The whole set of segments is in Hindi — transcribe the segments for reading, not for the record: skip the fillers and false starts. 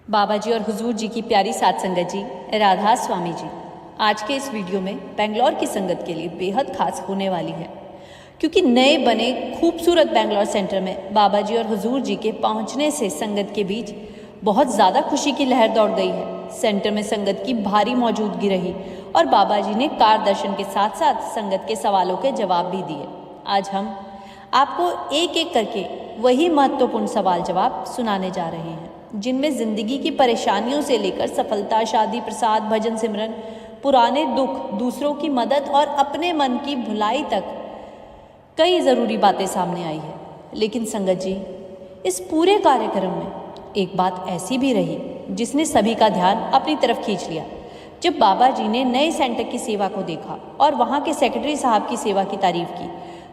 बाबा जी और हुजूर जी की प्यारी साथ संगत जी, राधा स्वामी जी, आज के इस वीडियो में बेंगलोर की संगत के लिए बेहद खास होने वाली है, क्योंकि नए बने खूबसूरत बेंगलोर सेंटर में बाबा जी और हुजूर जी के पहुंचने से संगत के बीच बहुत ज़्यादा खुशी की लहर दौड़ गई है। सेंटर में संगत की भारी मौजूदगी रही और बाबा जी ने कार दर्शन के साथ साथ संगत के सवालों के जवाब भी दिए। आज हम आपको एक एक करके वही महत्वपूर्ण सवाल जवाब सुनाने जा रहे हैं, जिनमें ज़िंदगी की परेशानियों से लेकर सफलता, शादी, प्रसाद, भजन, सिमरन, पुराने दुख, दूसरों की मदद और अपने मन की भुलाई तक कई ज़रूरी बातें सामने आई है। लेकिन संगत जी, इस पूरे कार्यक्रम में एक बात ऐसी भी रही जिसने सभी का ध्यान अपनी तरफ खींच लिया। जब बाबा जी ने नए सेंटर की सेवा को देखा और वहाँ के सेक्रेटरी साहब की सेवा की तारीफ की,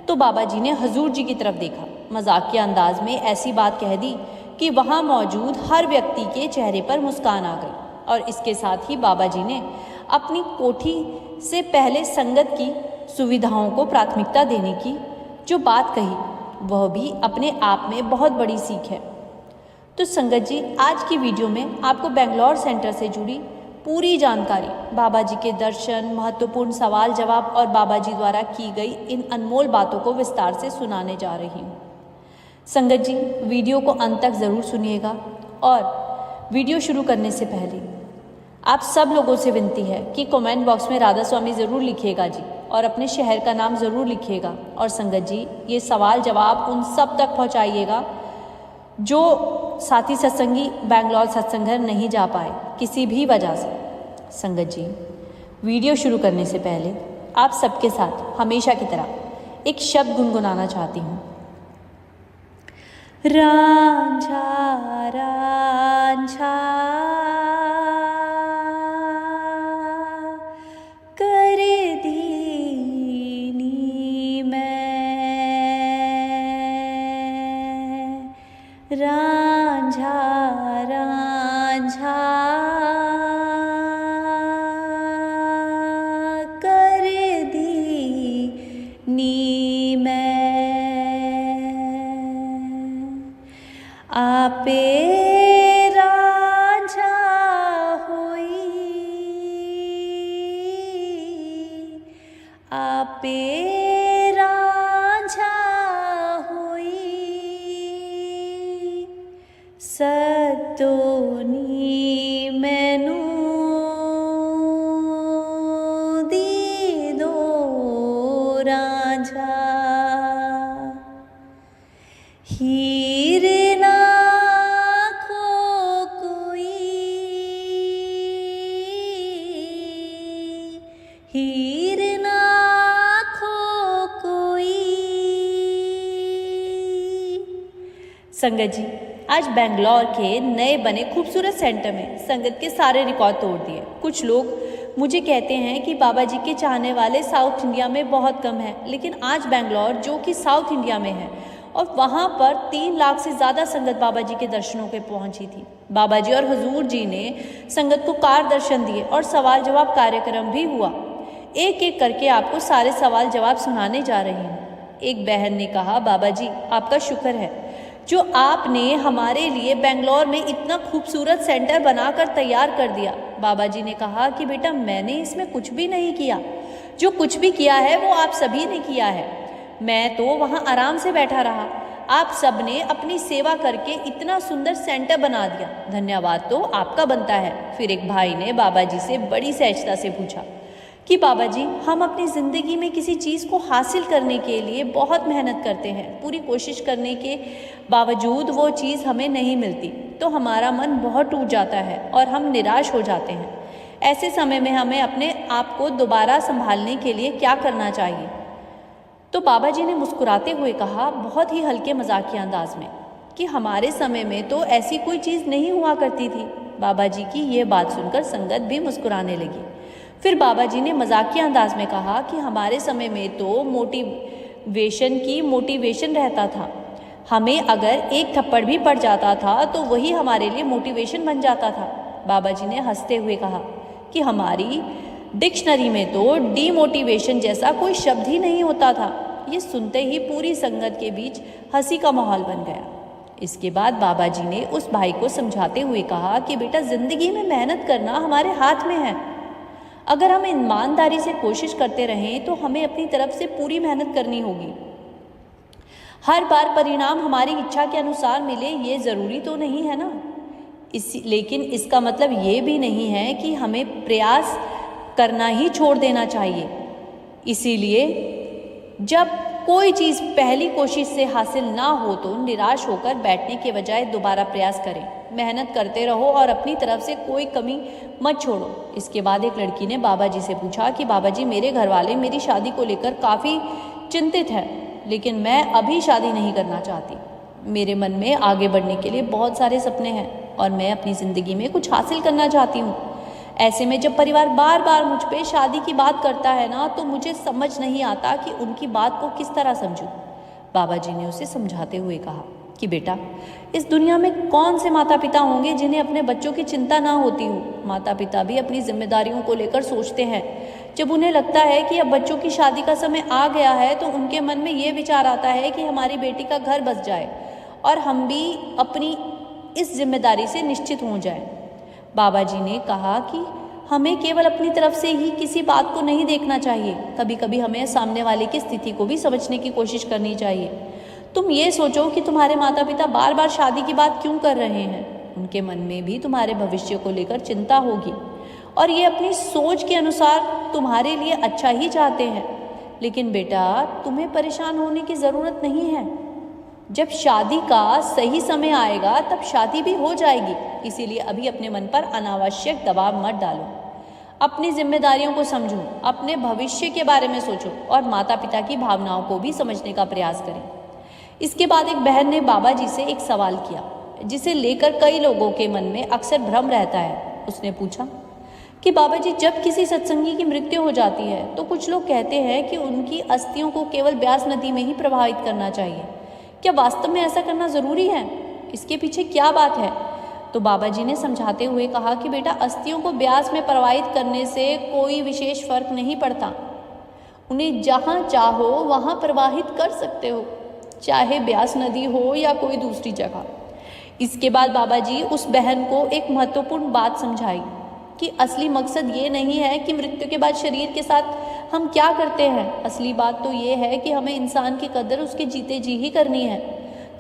तो बाबा जी ने हुजूर जी की तरफ देखा, मजाकिया अंदाज में ऐसी बात कह दी कि वहाँ मौजूद हर व्यक्ति के चेहरे पर मुस्कान आ गई। और इसके साथ ही बाबा जी ने अपनी कोठी से पहले संगत की सुविधाओं को प्राथमिकता देने की जो बात कही, वह भी अपने आप में बहुत बड़ी सीख है। तो संगत जी, आज की वीडियो में आपको बेंगलोर सेंटर से जुड़ी पूरी जानकारी, बाबा जी के दर्शन, महत्वपूर्ण सवाल जवाब और बाबा जी द्वारा की गई इन अनमोल बातों को विस्तार से सुनाने जा रही हूँ। संगत जी, वीडियो को अंत तक ज़रूर सुनिएगा और वीडियो शुरू करने से पहले आप सब लोगों से विनती है कि कमेंट बॉक्स में राधा स्वामी ज़रूर लिखिएगा जी, और अपने शहर का नाम ज़रूर लिखिएगा। और संगत जी, ये सवाल जवाब उन सब तक पहुँचाइएगा जो साथी सत्संगी बेंगलोर सत्संग घर नहीं जा पाए किसी भी वजह से। संगत जी, वीडियो शुरू करने से पहले आप सबके साथ हमेशा की तरह एक शब्द गुनगुनाना चाहती हूँ। रांझा रांझा कर दीनी मैं, रांझा रांझा कर दीनी मैं, आपे रांझा होई, आपे रांझा होई, सतोनी मैनू दी दो रांझा, हीर ना खो कोई, हीर ना खो कोई। संगत जी, आज बेंगलोर के नए बने खूबसूरत सेंटर में संगत के सारे रिकॉर्ड तोड़ दिए। कुछ लोग मुझे कहते हैं कि बाबा जी के चाहने वाले साउथ इंडिया में बहुत कम हैं, लेकिन आज बेंगलोर जो कि साउथ इंडिया में है और वहाँ पर 3 लाख से ज़्यादा संगत बाबा जी के दर्शनों पे पहुँची थी। बाबा जी और हुजूर जी ने संगत को कार दर्शन दिए और सवाल जवाब कार्यक्रम भी हुआ। एक एक करके आपको सारे सवाल जवाब सुनाने जा रही हूँ। एक बहन ने कहा, बाबा जी आपका शुक्र है जो आपने हमारे लिए बेंगलोर में इतना खूबसूरत सेंटर बनाकर तैयार कर दिया। बाबा जी ने कहा कि बेटा, मैंने इसमें कुछ भी नहीं किया, जो कुछ भी किया है वो आप सभी ने किया है। मैं तो वहाँ आराम से बैठा रहा, आप सब ने अपनी सेवा करके इतना सुंदर सेंटर बना दिया, धन्यवाद तो आपका बनता है। फिर एक भाई ने बाबा जी से बड़ी सहजता से पूछा कि बाबा जी, हम अपनी ज़िंदगी में किसी चीज़ को हासिल करने के लिए बहुत मेहनत करते हैं, पूरी कोशिश करने के बावजूद वो चीज़ हमें नहीं मिलती तो हमारा मन बहुत टूट जाता है और हम निराश हो जाते हैं। ऐसे समय में हमें अपने आप को दोबारा संभालने के लिए क्या करना चाहिए? तो बाबा जी ने मुस्कुराते हुए कहा, बहुत ही हल्के मजाकिया अंदाज में, कि हमारे समय में तो ऐसी कोई चीज़ नहीं हुआ करती थी। बाबा जी की ये बात सुनकर संगत भी मुस्कुराने लगी। फिर बाबा जी ने मजाकिया अंदाज में कहा कि हमारे समय में तो मोटिवेशन रहता था, हमें अगर एक थप्पड़ भी पड़ जाता था तो वही हमारे लिए मोटिवेशन बन जाता था। बाबा जी ने हंसते हुए कहा कि हमारी डिक्शनरी में तो डीमोटिवेशन जैसा कोई शब्द ही नहीं होता था। ये सुनते ही पूरी संगत के बीच हंसी का माहौल बन गया। इसके बाद बाबा जी ने उस भाई को समझाते हुए कहा कि बेटा, जिंदगी में मेहनत करना हमारे हाथ में है। अगर हम ईमानदारी से कोशिश करते रहें तो हमें अपनी तरफ से पूरी मेहनत करनी होगी। हर बार परिणाम हमारी इच्छा के अनुसार मिले ये ज़रूरी तो नहीं है ना। लेकिन इसका मतलब ये भी नहीं है कि हमें प्रयास करना ही छोड़ देना चाहिए। इसीलिए जब कोई चीज़ पहली कोशिश से हासिल ना हो तो निराश होकर बैठने के बजाय दोबारा प्रयास करें, मेहनत करते रहो और अपनी तरफ से कोई कमी मत छोड़ो। इसके बाद एक लड़की ने बाबा जी से पूछा कि बाबा जी, मेरे घर वाले मेरी शादी को लेकर काफ़ी चिंतित हैं, लेकिन मैं अभी शादी नहीं करना चाहती। मेरे मन में आगे बढ़ने के लिए बहुत सारे सपने हैं और मैं अपनी ज़िंदगी में कुछ हासिल करना चाहती हूँ। ऐसे में जब परिवार बार बार मुझ पे शादी की बात करता है ना, तो मुझे समझ नहीं आता कि उनकी बात को किस तरह समझूं। बाबा जी ने उसे समझाते हुए कहा कि बेटा, इस दुनिया में कौन से माता पिता होंगे जिन्हें अपने बच्चों की चिंता ना होती हो। माता पिता भी अपनी जिम्मेदारियों को लेकर सोचते हैं। जब उन्हें लगता है कि अब बच्चों की शादी का समय आ गया है तो उनके मन में ये विचार आता है कि हमारी बेटी का घर बस जाए और हम भी अपनी इस जिम्मेदारी से निश्चित हो जाएं। बाबा जी ने कहा कि हमें केवल अपनी तरफ से ही किसी बात को नहीं देखना चाहिए, कभी कभी हमें सामने वाले की स्थिति को भी समझने की कोशिश करनी चाहिए। तुम ये सोचो कि तुम्हारे माता पिता बार बार शादी की बात क्यों कर रहे हैं। उनके मन में भी तुम्हारे भविष्य को लेकर चिंता होगी और ये अपनी सोच के अनुसार तुम्हारे लिए अच्छा ही चाहते हैं। लेकिन बेटा, तुम्हें परेशान होने की ज़रूरत नहीं है। जब शादी का सही समय आएगा तब शादी भी हो जाएगी। इसीलिए अभी अपने मन पर अनावश्यक दबाव मत डालो। अपनी जिम्मेदारियों को समझो, अपने भविष्य के बारे में सोचो और माता पिता की भावनाओं को भी समझने का प्रयास करें। इसके बाद एक बहन ने बाबा जी से एक सवाल किया जिसे लेकर कई लोगों के मन में अक्सर भ्रम रहता है। उसने पूछा कि बाबा जी, जब किसी सत्संगी की मृत्यु हो जाती है तो कुछ लोग कहते हैं कि उनकी अस्थियों को केवल ब्यास नदी में ही प्रवाहित करना चाहिए। क्या वास्तव में ऐसा करना ज़रूरी है? इसके पीछे क्या बात है? तो बाबा जी ने समझाते हुए कहा कि बेटा, अस्थियों को ब्यास में प्रवाहित करने से कोई विशेष फर्क नहीं पड़ता। उन्हें जहाँ चाहो वहाँ प्रवाहित कर सकते हो, चाहे ब्यास नदी हो या कोई दूसरी जगह। इसके बाद बाबा जी उस बहन को एक महत्वपूर्ण बात समझाई कि असली मकसद ये नहीं है कि मृत्यु के बाद शरीर के साथ हम क्या करते हैं। असली बात तो ये है कि हमें इंसान की कदर उसके जीते जी ही करनी है।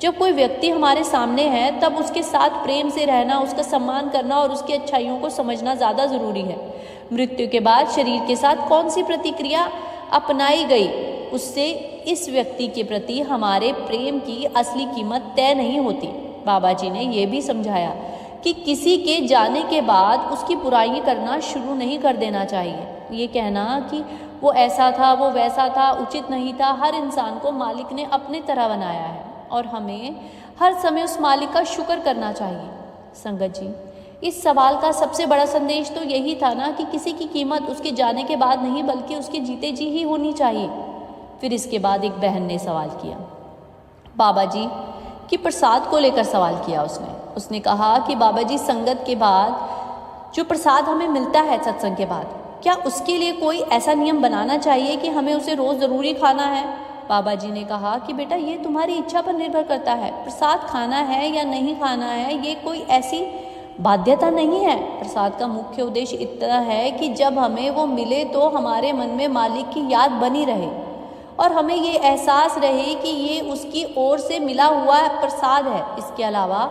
जब कोई व्यक्ति हमारे सामने है तब उसके साथ प्रेम से रहना, उसका सम्मान करना और उसकी अच्छाइयों को समझना ज़्यादा ज़रूरी है। मृत्यु के बाद शरीर के साथ कौन सी प्रतिक्रिया अपनाई गई, उससे इस व्यक्ति के प्रति हमारे प्रेम की असली कीमत तय नहीं होती। बाबा जी ने यह भी समझाया कि किसी के जाने के बाद उसकी बुराई करना शुरू नहीं कर देना चाहिए। ये कहना कि वो ऐसा था, वो वैसा था, उचित नहीं था। हर इंसान को मालिक ने अपने तरह बनाया है और हमें हर समय उस मालिक का शुक्र करना चाहिए। संगत जी, इस सवाल का सबसे बड़ा संदेश तो यही था ना कि किसी की कीमत उसके जाने के बाद नहीं बल्कि उसके जीते जी ही होनी चाहिए। फिर इसके बाद एक बहन ने सवाल किया, बाबा जी कि प्रसाद को लेकर सवाल किया। उसने कहा कि बाबा जी, संगत के बाद जो प्रसाद हमें मिलता है सत्संग के बाद, क्या उसके लिए कोई ऐसा नियम बनाना चाहिए कि हमें उसे रोज़ ज़रूरी खाना है? बाबा जी ने कहा कि बेटा, ये तुम्हारी इच्छा पर निर्भर करता है। प्रसाद खाना है या नहीं खाना है ये कोई ऐसी बाध्यता नहीं है। प्रसाद का मुख्य उद्देश्य इतना है कि जब हमें वो मिले तो हमारे मन में मालिक की याद बनी रहे और हमें ये एहसास रहे कि ये उसकी ओर से मिला हुआ प्रसाद है। इसके अलावा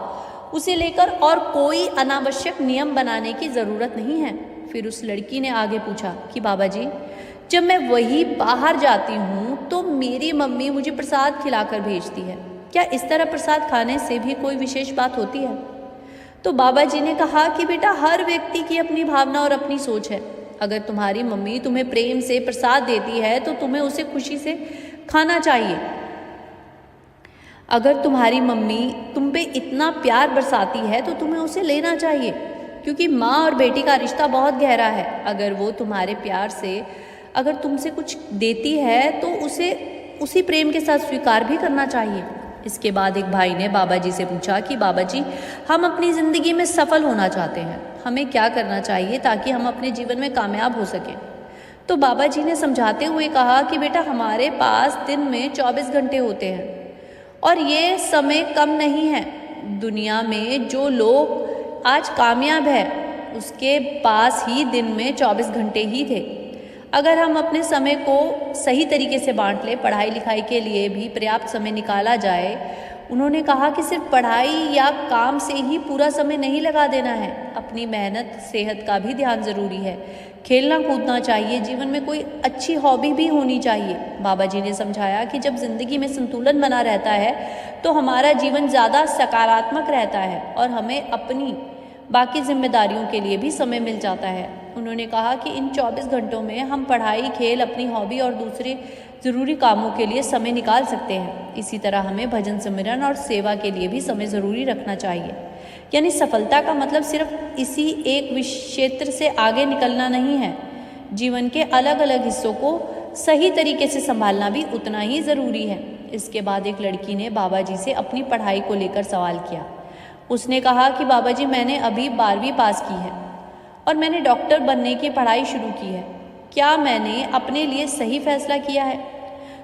उसे लेकर और कोई अनावश्यक नियम बनाने की ज़रूरत नहीं है। फिर उस लड़की ने आगे पूछा कि बाबा जी, जब मैं वही बाहर जाती हूँ तो मेरी मम्मी मुझे प्रसाद खिलाकर भेजती है। क्या इस तरह प्रसाद खाने से भी कोई विशेष बात होती है? तो बाबा जी ने कहा कि बेटा, हर व्यक्ति की अपनी भावना और अपनी सोच है। अगर तुम्हारी मम्मी तुम्हें प्रेम से प्रसाद देती है तो तुम्हें उसे खुशी से खाना चाहिए। अगर तुम्हारी मम्मी तुम पे इतना प्यार बरसाती है तो तुम्हें उसे लेना चाहिए, क्योंकि माँ और बेटी का रिश्ता बहुत गहरा है। अगर वो तुम्हारे प्यार से अगर तुमसे कुछ देती है तो उसे उसी प्रेम के साथ स्वीकार भी करना चाहिए। इसके बाद एक भाई ने बाबा जी से पूछा कि बाबा जी, हम अपनी ज़िंदगी में सफल होना चाहते हैं, हमें क्या करना चाहिए ताकि हम अपने जीवन में कामयाब हो सकें? तो बाबा जी ने समझाते हुए कहा कि बेटा, हमारे पास दिन में 24 घंटे होते हैं और ये समय कम नहीं है। दुनिया में जो लोग आज कामयाब है उसके पास ही दिन में 24 घंटे ही थे। अगर हम अपने समय को सही तरीके से बांट लें, पढ़ाई लिखाई के लिए भी पर्याप्त समय निकाला जाए। उन्होंने कहा कि सिर्फ पढ़ाई या काम से ही पूरा समय नहीं लगा देना है, अपनी मेहनत सेहत का भी ध्यान ज़रूरी है। खेलना कूदना चाहिए, जीवन में कोई अच्छी हॉबी भी होनी चाहिए। बाबा जी ने समझाया कि जब ज़िंदगी में संतुलन बना रहता है तो हमारा जीवन ज़्यादा सकारात्मक रहता है और हमें अपनी बाकी जिम्मेदारियों के लिए भी समय मिल जाता है। उन्होंने कहा कि इन 24 घंटों में हम पढ़ाई, खेल, अपनी हॉबी और दूसरे ज़रूरी कामों के लिए समय निकाल सकते हैं। इसी तरह हमें भजन, सिमरन और सेवा के लिए भी समय ज़रूरी रखना चाहिए। यानी सफलता का मतलब सिर्फ इसी एक क्षेत्र से आगे निकलना नहीं है। जीवन के अलग अलग हिस्सों को सही तरीके से संभालना भी उतना ही ज़रूरी है। इसके बाद एक लड़की ने बाबा जी से अपनी पढ़ाई को लेकर सवाल किया। उसने कहा कि बाबा जी, मैंने अभी 12वीं पास की है और मैंने डॉक्टर बनने की पढ़ाई शुरू की है। क्या मैंने अपने लिए सही फैसला किया है?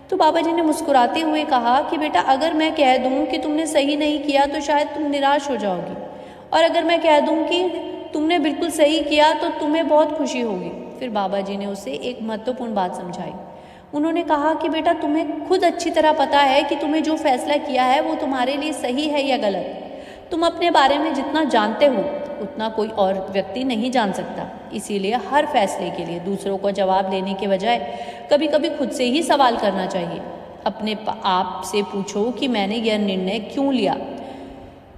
तो बाबा जी ने मुस्कुराते हुए कहा कि बेटा, अगर मैं कह दूं कि तुमने सही नहीं किया तो शायद तुम निराश हो जाओगी, और अगर मैं कह दूं कि तुमने बिल्कुल सही किया तो तुम्हें बहुत खुशी होगी। फिर बाबा जी ने उसे एक महत्वपूर्ण बात समझाई। उन्होंने कहा कि बेटा, तुम्हें खुद अच्छी तरह पता है कि तुम्हें जो फैसला किया है वो तुम्हारे लिए सही है या गलत। तुम अपने बारे में जितना जानते हो उतना कोई और व्यक्ति नहीं जान सकता। इसीलिए हर फैसले के लिए दूसरों को जवाब देने के बजाय कभी कभी खुद से ही सवाल करना चाहिए। अपने आप से पूछो कि मैंने यह निर्णय क्यों लिया?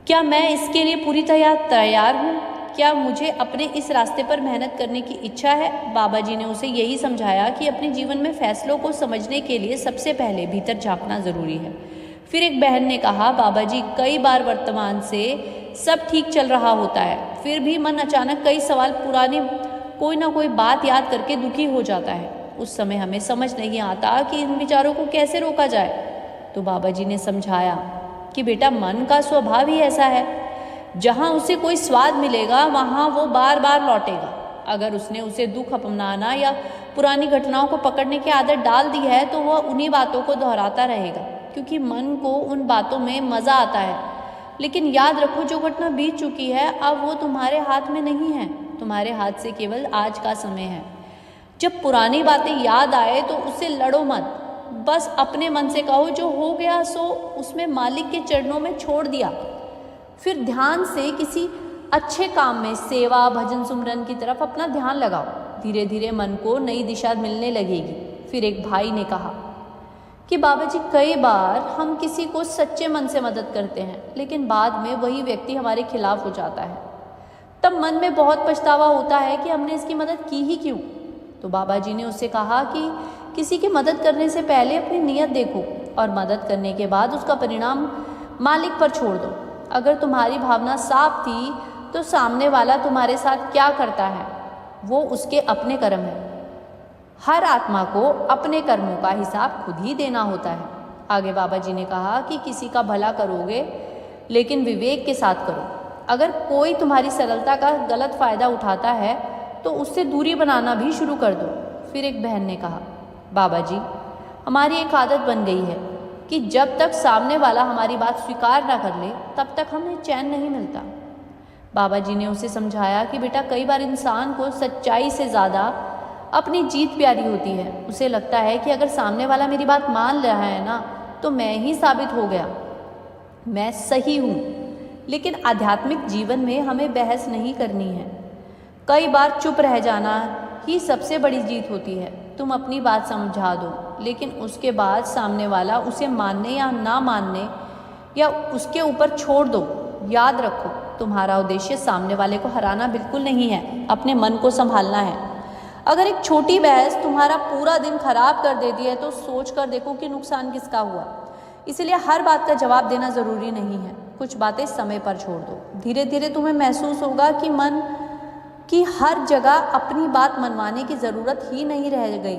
क्या मैं इसके लिए पूरी तरह तैयार हूँ? क्या मुझे अपने इस रास्ते पर मेहनत करने की इच्छा है? बाबा जी ने उसे यही समझाया कि अपने जीवन में फैसलों को समझने के लिए सबसे पहले भीतर झांकना ज़रूरी है। फिर एक बहन ने कहा, बाबा जी, कई बार वर्तमान से सब ठीक चल रहा होता है, फिर भी मन अचानक कई सवाल, पुरानी कोई ना कोई बात याद करके दुखी हो जाता है। उस समय हमें समझ नहीं आता कि इन विचारों को कैसे रोका जाए। तो बाबा जी ने समझाया कि बेटा, मन का स्वभाव ही ऐसा है, जहाँ उसे कोई स्वाद मिलेगा वहाँ वो बार बार लौटेगा। अगर उसने उसे दुख अपनाना या पुरानी घटनाओं को पकड़ने की आदत डाल दी है तो वह उन्हीं बातों को दोहराता रहेगा, क्योंकि मन को उन बातों में मज़ा आता है। लेकिन याद रखो, जो घटना बीत चुकी है अब वो तुम्हारे हाथ में नहीं है। तुम्हारे हाथ से केवल आज का समय है। जब पुरानी बातें याद आए तो उससे लड़ो मत, बस अपने मन से कहो जो हो गया सो उसमें मालिक के चरणों में छोड़ दिया। फिर ध्यान से किसी अच्छे काम में, सेवा, भजन, सुमरन की तरफ अपना ध्यान लगाओ। धीरे धीरे मन को नई दिशा मिलने लगेगी। फिर एक भाई ने कहा कि बाबा जी, कई बार हम किसी को सच्चे मन से मदद करते हैं लेकिन बाद में वही व्यक्ति हमारे खिलाफ हो जाता है। तब मन में बहुत पछतावा होता है कि हमने इसकी मदद की ही क्यों। तो बाबा जी ने उससे कहा कि किसी की मदद करने से पहले अपनी नीयत देखो और मदद करने के बाद उसका परिणाम मालिक पर छोड़ दो। अगर तुम्हारी भावना साफ थी तो सामने वाला तुम्हारे साथ क्या करता है वो उसके अपने कर्म है। हर आत्मा को अपने कर्मों का हिसाब खुद ही देना होता है। आगे बाबा जी ने कहा कि किसी का भला करोगे लेकिन विवेक के साथ करो। अगर कोई तुम्हारी सरलता का गलत फ़ायदा उठाता है तो उससे दूरी बनाना भी शुरू कर दो। फिर एक बहन ने कहा, बाबा जी, हमारी एक आदत बन गई है कि जब तक सामने वाला हमारी बात स्वीकार ना कर ले तब तक हमें चैन नहीं मिलता। बाबा जी ने उसे समझाया कि बेटा, कई बार इंसान को सच्चाई से ज़्यादा अपनी जीत प्यारी होती है। उसे लगता है कि अगर सामने वाला मेरी बात मान रहा है ना तो मैं ही साबित हो गया, मैं सही हूँ। लेकिन आध्यात्मिक जीवन में हमें बहस नहीं करनी है। कई बार चुप रह जाना ही सबसे बड़ी जीत होती है। तुम अपनी बात समझा दो लेकिन उसके बाद सामने वाला उसे मानने या ना मानने या उसके ऊपर छोड़ दो। याद रखो, तुम्हारा उद्देश्य सामने वाले को हराना बिल्कुल नहीं है, अपने मन को संभालना है। अगर एक छोटी बहस तुम्हारा पूरा दिन खराब कर देती है तो सोच कर देखो कि नुकसान किसका हुआ। इसलिए हर बात का जवाब देना ज़रूरी नहीं है। कुछ बातें समय पर छोड़ दो। धीरे धीरे तुम्हें महसूस होगा कि मन की हर जगह अपनी बात मनवाने की ज़रूरत ही नहीं रह गई।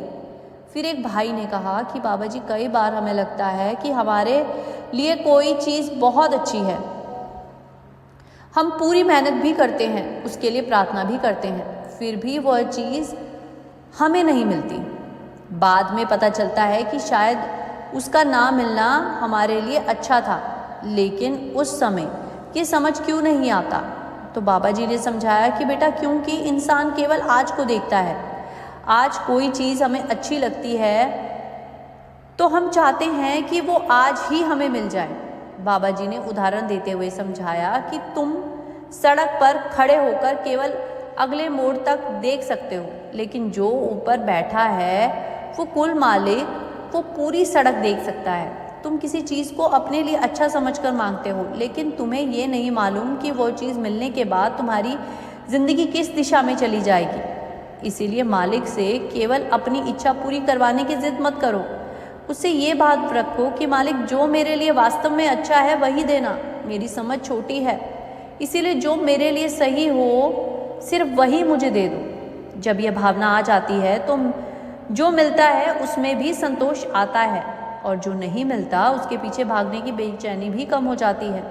फिर एक भाई ने कहा कि बाबा जी, कई बार हमें लगता है कि हमारे लिए कोई चीज़ बहुत अच्छी है, हम पूरी मेहनत भी करते हैं, उसके लिए प्रार्थना भी करते हैं, फिर भी वह चीज़ हमें नहीं मिलती। बाद में पता चलता है कि शायद उसका ना मिलना हमारे लिए अच्छा था, लेकिन उस समय ये समझ क्यों नहीं आता? तो बाबा जी ने समझाया कि बेटा, क्योंकि इंसान केवल आज को देखता है। आज कोई चीज़ हमें अच्छी लगती है तो हम चाहते हैं कि वो आज ही हमें मिल जाए। बाबा जी ने उदाहरण देते हुए समझाया कि तुम सड़क पर खड़े होकर केवल अगले मोड़ तक देख सकते हो, लेकिन जो ऊपर बैठा है वो कुल मालिक, वो पूरी सड़क देख सकता है। तुम किसी चीज़ को अपने लिए अच्छा समझकर मांगते हो, लेकिन तुम्हें ये नहीं मालूम कि वो चीज़ मिलने के बाद तुम्हारी ज़िंदगी किस दिशा में चली जाएगी। इसीलिए मालिक से केवल अपनी इच्छा पूरी करवाने की जिद मत करो। उससे ये बात रखो कि मालिक, जो मेरे लिए वास्तव में अच्छा है वही देना। मेरी समझ छोटी है, इसीलिए जो मेरे लिए सही हो सिर्फ वही मुझे दे दो। जब यह भावना आ जाती है तो जो मिलता है उसमें भी संतोष आता है, और जो नहीं मिलता उसके पीछे भागने की बेचैनी भी कम हो जाती है।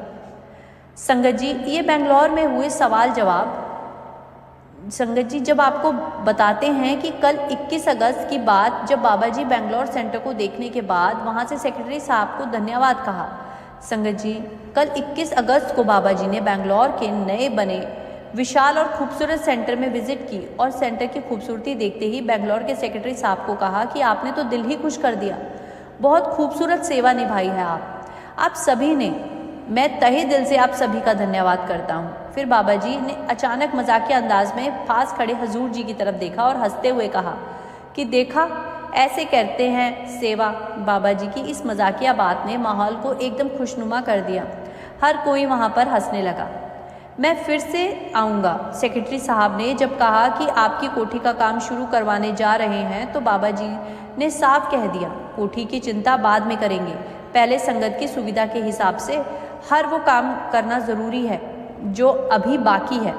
संगत जी, ये बेंगलोर में हुए सवाल जवाब संगत जी जब आपको बताते हैं कि कल 21 अगस्त की बात, जब बाबा जी बेंगलोर सेंटर को देखने के बाद वहाँ से सेक्रेटरी साहब को धन्यवाद कहा। संगत जी, कल 21 अगस्त को बाबा जी ने बेंगलोर के नए बने विशाल और खूबसूरत सेंटर में विजिट की, और सेंटर की खूबसूरती देखते ही बेंगलोर के सेक्रेटरी साहब को कहा कि आपने तो दिल ही खुश कर दिया। बहुत खूबसूरत सेवा निभाई है आप सभी ने। मैं तहे दिल से आप सभी का धन्यवाद करता हूँ। फिर बाबा जी ने अचानक मजाकिया अंदाज में पास खड़े हजूर जी की तरफ देखा और हंसते हुए कहा कि देखा, ऐसे करते हैं सेवा। बाबा जी की इस मजाकिया बात ने माहौल को एकदम खुशनुमा कर दिया। हर कोई वहाँ पर हंसने लगा। मैं फिर से आऊँगा। सेक्रेटरी साहब ने जब कहा कि आपकी कोठी का काम शुरू करवाने जा रहे हैं, तो बाबा जी ने साफ कह दिया, कोठी की चिंता बाद में करेंगे, पहले संगत की सुविधा के हिसाब से हर वो काम करना ज़रूरी है जो अभी बाकी है।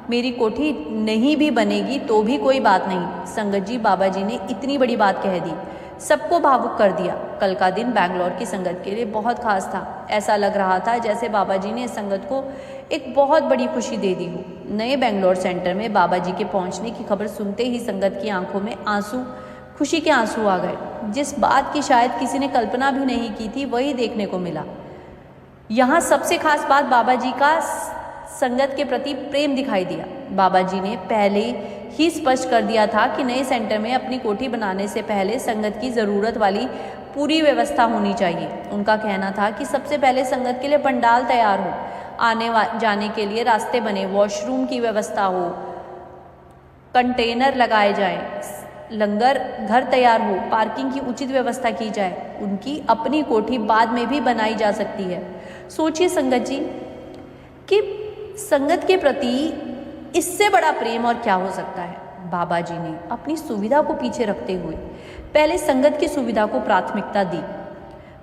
मेरी कोठी नहीं भी बनेगी तो भी कोई बात नहीं। संगत जी, बाबा जी ने इतनी बड़ी बात कह दी, सबको भावुक कर दिया। कल का दिन बेंगलोर की संगत के लिए बहुत खास था। ऐसा लग रहा था जैसे बाबा जी ने संगत को एक बहुत बड़ी खुशी दे दी हो। नए बेंगलोर सेंटर में बाबा जी के पहुंचने की खबर सुनते ही संगत की आंखों में आंसू, खुशी के आंसू आ गए। जिस बात की शायद किसी ने कल्पना भी नहीं की थी वही देखने को मिला। यहाँ सबसे खास बात बाबा जी का संगत के प्रति प्रेम दिखाई दिया। बाबा जी ने पहले ही स्पष्ट कर दिया था कि नए सेंटर में अपनी कोठी बनाने से पहले संगत की ज़रूरत वाली पूरी व्यवस्था होनी चाहिए। उनका कहना था कि सबसे पहले संगत के लिए पंडाल तैयार हो, आने जाने के लिए रास्ते बने, वॉशरूम की व्यवस्था हो, कंटेनर लगाए जाएं, लंगर घर तैयार हो, पार्किंग की उचित व्यवस्था की जाए। उनकी अपनी कोठी बाद में भी बनाई जा सकती है। सोचिए संगत जी कि संगत के प्रति इससे बड़ा प्रेम और क्या हो सकता है। बाबा जी ने अपनी सुविधा को पीछे रखते हुए पहले संगत की सुविधा को प्राथमिकता दी।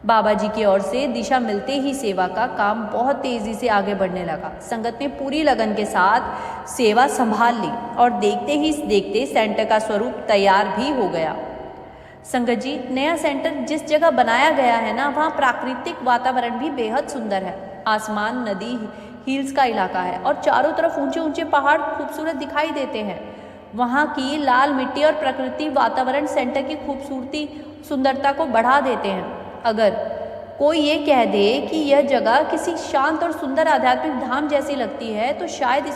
बाबा जी की ओर से दिशा मिलते ही सेवा का काम बहुत तेजी से आगे बढ़ने लगा। संगत ने पूरी लगन के साथ सेवा संभाल ली और देखते ही देखते सेंटर का स्वरूप तैयार भी हो गया। संगत जी, नया सेंटर जिस जगह बनाया गया है ना, वहाँ प्राकृतिक वातावरण भी बेहद सुंदर है। आसमान, नदी, हिल्स का इलाका है और चारों तरफ ऊंचे ऊंचे पहाड़ खूबसूरत दिखाई देते हैं। वहाँ की लाल मिट्टी और प्रकृति वातावरण सेंटर की खूबसूरती, सुंदरता को बढ़ा देते हैं। अगर कोई ये कह दे कि यह जगह किसी शांत और सुंदर आध्यात्मिक धाम जैसी लगती है, तो शायद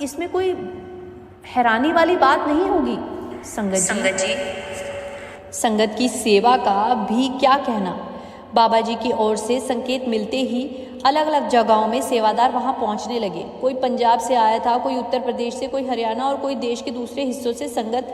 इसमें कोई हैरानी वाली बात नहीं होगी। संगत जी, संगत की सेवा का भी क्या कहना। बाबा जी की ओर से संकेत मिलते ही अलग अलग जगहों में सेवादार वहां पहुंचने लगे। कोई पंजाब से आया था, कोई उत्तर प्रदेश से, कोई हरियाणा और कोई देश के दूसरे हिस्सों से संगत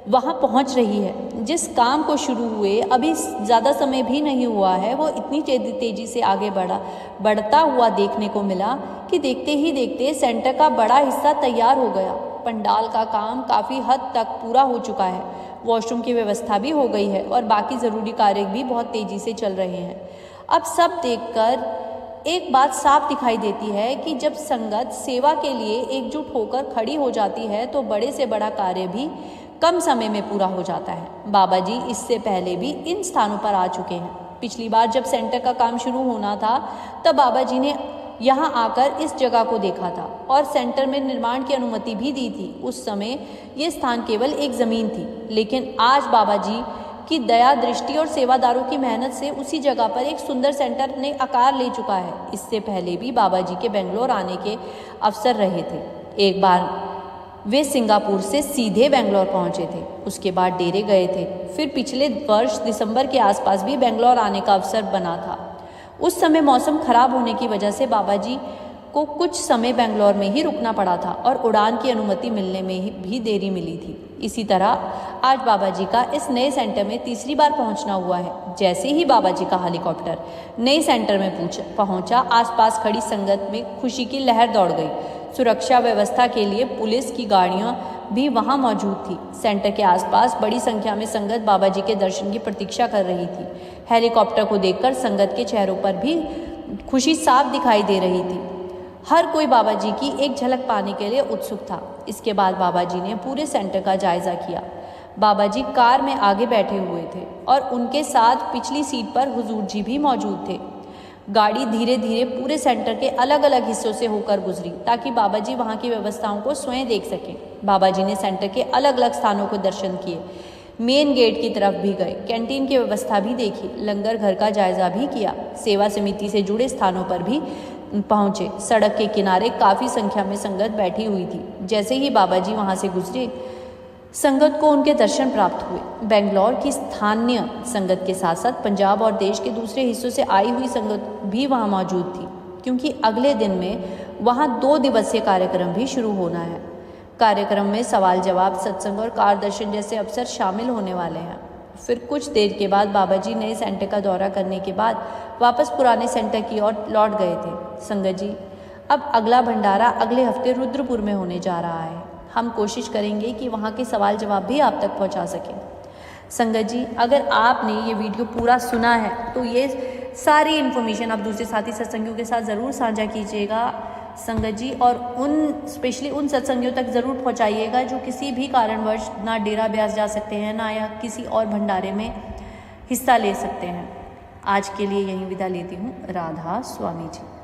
वहां पहुंच रही है। जिस काम को शुरू हुए अभी ज़्यादा समय भी नहीं हुआ है, वो इतनी तेज़ी से आगे बढ़ता हुआ देखने को मिला कि देखते ही देखते सेंटर का बड़ा हिस्सा तैयार हो गया। पंडाल का काम काफ़ी हद तक पूरा हो चुका है, वॉशरूम की व्यवस्था भी हो गई है और बाकी ज़रूरी कार्य भी बहुत तेज़ी से चल रहे हैं। अब सब देखकर एक बात साफ दिखाई देती है कि जब संगत सेवा के लिए एकजुट होकर खड़ी हो जाती है तो बड़े से बड़ा कार्य भी कम समय में पूरा हो जाता है। बाबा जी इससे पहले भी इन स्थानों पर आ चुके हैं। पिछली बार जब सेंटर का काम शुरू होना था तब बाबा जी ने यहाँ आकर इस जगह को देखा था और सेंटर में निर्माण की अनुमति भी दी थी। उस समय ये स्थान केवल एक ज़मीन थी, लेकिन आज बाबा जी कि दया दृष्टि और सेवादारों की मेहनत से उसी जगह पर एक सुंदर सेंटर ने आकार ले चुका है। इससे पहले भी बाबा जी के बेंगलोर आने के अवसर रहे थे। एक बार वे सिंगापुर से सीधे बेंगलोर पहुंचे थे, उसके बाद डेरे गए थे। फिर पिछले वर्ष दिसंबर के आसपास भी बेंगलोर आने का अवसर बना था। उस समय मौसम खराब होने की वजह से बाबा जी को कुछ समय बेंगलोर में ही रुकना पड़ा था और उड़ान की अनुमति मिलने में भी देरी मिली थी। इसी तरह आज बाबा जी का इस नए सेंटर में तीसरी बार पहुंचना हुआ है। जैसे ही बाबा जी का हेलीकॉप्टर नए सेंटर में पहुंचा, आसपास खड़ी संगत में खुशी की लहर दौड़ गई। सुरक्षा व्यवस्था के लिए पुलिस की गाड़ियां भी वहां मौजूद थी। सेंटर के आसपास बड़ी संख्या में संगत बाबा जी के दर्शन की प्रतीक्षा कर रही थी। हेलीकॉप्टर को देखकर संगत के चेहरों पर भी खुशी साफ दिखाई दे रही थी। हर कोई बाबा जी की एक झलक पाने के लिए उत्सुक था। इसके बाद बाबा जी ने पूरे सेंटर का जायजा किया। बाबा जी कार में आगे बैठे हुए थे और उनके साथ पिछली सीट पर हुजूर जी भी मौजूद थे। गाड़ी धीरे धीरे पूरे सेंटर के अलग अलग हिस्सों से होकर गुजरी ताकि बाबा जी वहाँ की व्यवस्थाओं को स्वयं देख सकें। बाबा जी ने सेंटर के अलग अलग स्थानों को दर्शन किए, मेन गेट की तरफ भी गए, कैंटीन की व्यवस्था भी देखी, लंगर घर का जायजा भी किया, सेवा समिति से जुड़े स्थानों पर भी पहुंचे। सड़क के किनारे काफ़ी संख्या में संगत बैठी हुई थी। जैसे ही बाबा जी वहाँ से गुजरे, संगत को उनके दर्शन प्राप्त हुए। बेंगलोर की स्थानीय संगत के साथ साथ पंजाब और देश के दूसरे हिस्सों से आई हुई संगत भी वहाँ मौजूद थी, क्योंकि अगले दिन में वहाँ 2 दिवसीय कार्यक्रम भी शुरू होना है। कार्यक्रम में सवाल जवाब, सत्संग और कार दर्शन जैसे अवसर शामिल होने वाले हैं। फिर कुछ देर के बाद बाबा जी नए सेंटर का दौरा करने के बाद वापस पुराने सेंटर की ओर लौट गए थे। संगत जी, अब अगला भंडारा अगले हफ्ते रुद्रपुर में होने जा रहा है। हम कोशिश करेंगे कि वहाँ के सवाल जवाब भी आप तक पहुँचा सकें। संगत जी, अगर आपने ये वीडियो पूरा सुना है तो ये सारी इन्फॉर्मेशन आप दूसरे साथी सत्संगियों के साथ ज़रूर साझा कीजिएगा संगत जी, और स्पेशली उन सत्संगियों तक ज़रूर पहुँचाइएगा जो किसी भी कारणवश ना डेरा ब्यास जा सकते हैं, ना या किसी और भंडारे में हिस्सा ले सकते हैं। आज के लिए यहीं विदा लेती हूँ। राधा स्वामी जी।